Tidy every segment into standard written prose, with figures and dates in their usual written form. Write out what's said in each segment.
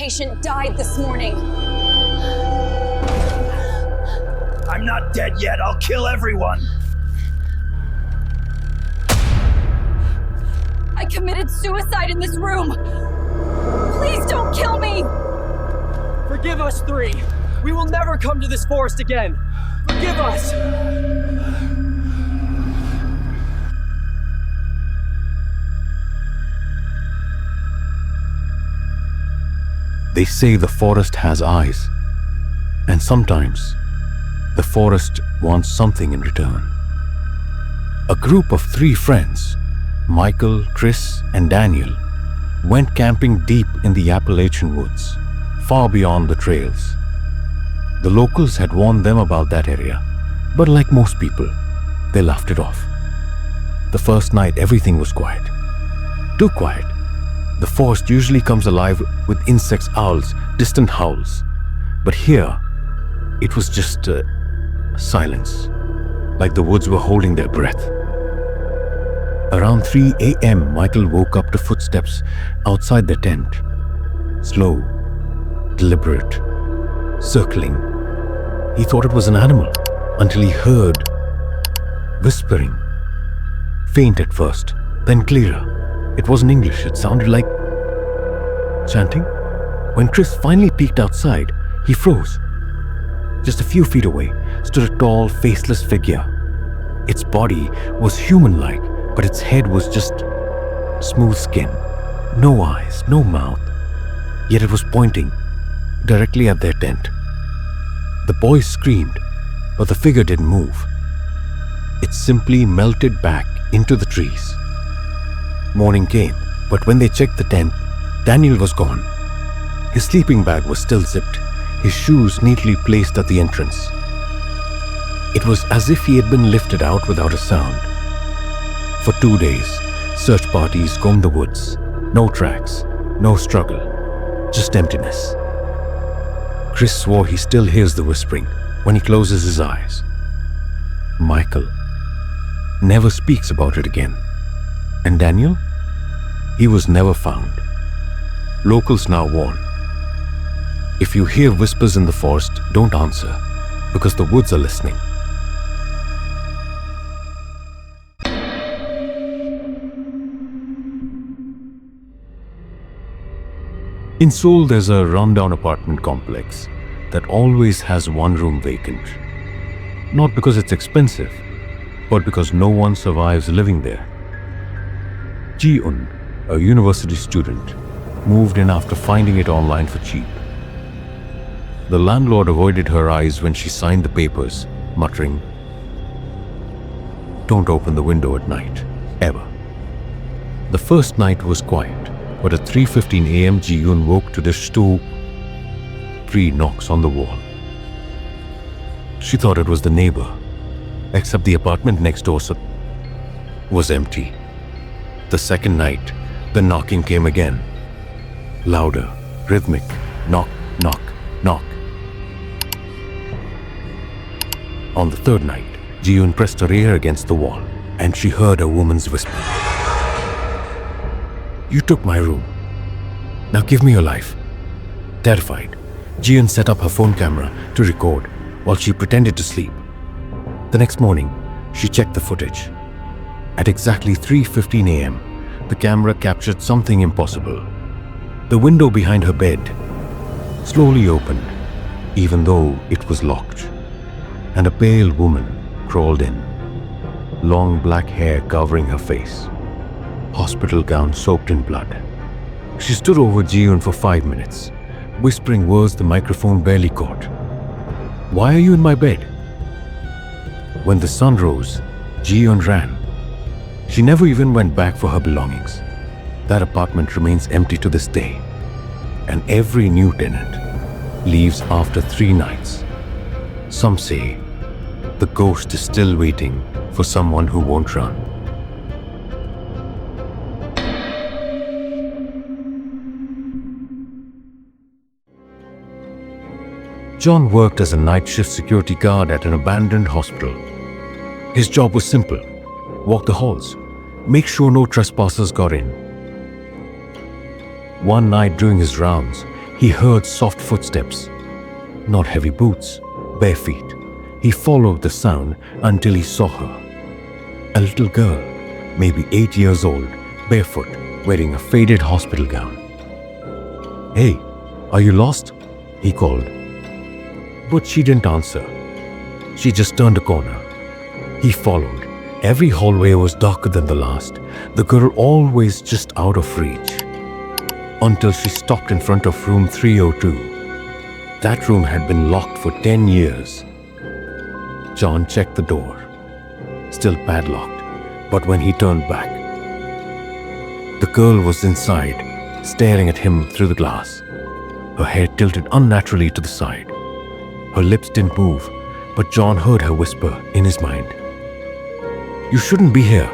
patient died this morning. I'm not dead yet. I'll kill everyone. I committed suicide in this room. Please don't kill me. Forgive us, 3. We will never come to this forest again. Forgive us. They say the forest has eyes, and sometimes the forest wants something in return. A group of 3 friends, Michael, Chris, and Daniel, went camping deep in the Appalachian woods, far beyond the trails. The locals had warned them about that area, but like most people, they laughed it off. The first night, everything was quiet. Too quiet. The forest usually comes alive with insects, owls, distant howls. But here, it was just silence, like the woods were holding their breath. Around 3 a.m., Michael woke up to footsteps outside the tent. Slow, deliberate, circling. He thought it was an animal until he heard whispering. Faint at first, then clearer. It wasn't English, it sounded like chanting. When Chris finally peeked outside, he froze. Just a few feet away stood a tall, faceless figure. Its body was human-like, but its head was just smooth skin. No eyes, no mouth. Yet it was pointing directly at their tent. The boys screamed, but the figure didn't move. It simply melted back into the trees. Morning came, but when they checked the tent, Daniel was gone. His sleeping bag was still zipped, his shoes neatly placed at the entrance. It was as if he had been lifted out without a sound. For 2 days, search parties combed the woods. No tracks, no struggle, just emptiness. Chris swore he still hears the whispering when he closes his eyes. Michael never speaks about it again. And Daniel? He was never found. Locals now warn. If you hear whispers in the forest, don't answer, because the woods are listening. In Seoul, there's a rundown apartment complex that always has one room vacant. Not because it's expensive, but because no one survives living there. Ji-un, a university student, moved in after finding it online for cheap. The landlord avoided her eyes when she signed the papers, muttering, "Don't open the window at night, ever." The first night was quiet, but at 3:15 a.m. Ji-un woke to the 3 knocks on the wall. She thought it was the neighbor, except the apartment next door was empty. The second night, the knocking came again. Louder, rhythmic, knock, knock, knock. On the third night, Ji-un pressed her ear against the wall, and she heard a woman's whisper. "You took my room. Now give me your life." Terrified, Ji-un set up her phone camera to record while she pretended to sleep. The next morning, she checked the footage. At exactly 3:15 a.m., the camera captured something impossible. The window behind her bed slowly opened, even though it was locked, and a pale woman crawled in, long black hair covering her face, hospital gown soaked in blood. She stood over Ji-un for 5 minutes, whispering words the microphone barely caught. "Why are you in my bed?" When the sun rose, Ji-un ran. She never even went back for her belongings. That apartment remains empty to this day, and every new tenant leaves after 3 nights. Some say the ghost is still waiting for someone who won't run. John worked as a night shift security guard at an abandoned hospital. His job was simple: walk the halls, make sure no trespassers got in. One night during his rounds, He heard soft footsteps, not heavy boots, bare feet. He followed the sound until he saw her. A little girl, maybe 8 years old, barefoot, wearing a faded hospital gown. "Hey, are you lost?" he called. But she didn't answer. She just turned a corner. He followed. Every hallway was darker than the last, the girl always just out of reach. Until she stopped in front of room 302. That room had been locked for 10 years. John checked the door. Still padlocked, but when he turned back, the girl was inside, staring at him through the glass. Her hair tilted unnaturally to the side. Her lips didn't move, but John heard her whisper in his mind. "You shouldn't be here."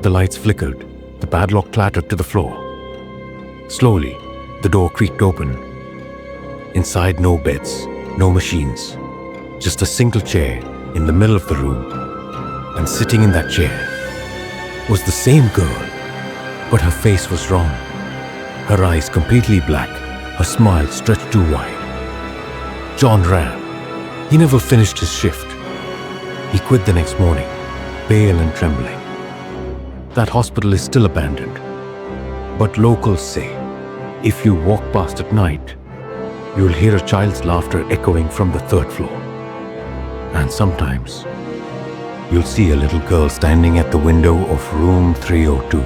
The lights flickered. The padlock clattered to the floor. Slowly, the door creaked open. Inside, no beds, no machines, just a single chair in the middle of the room. And sitting in that chair was the same girl, but her face was wrong. Her eyes completely black, her smile stretched too wide. John ran. He never finished his shift. He quit the next morning, pale and trembling. That hospital is still abandoned. But locals say, if you walk past at night, you'll hear a child's laughter echoing from the 3rd floor. And sometimes, you'll see a little girl standing at the window of room 302.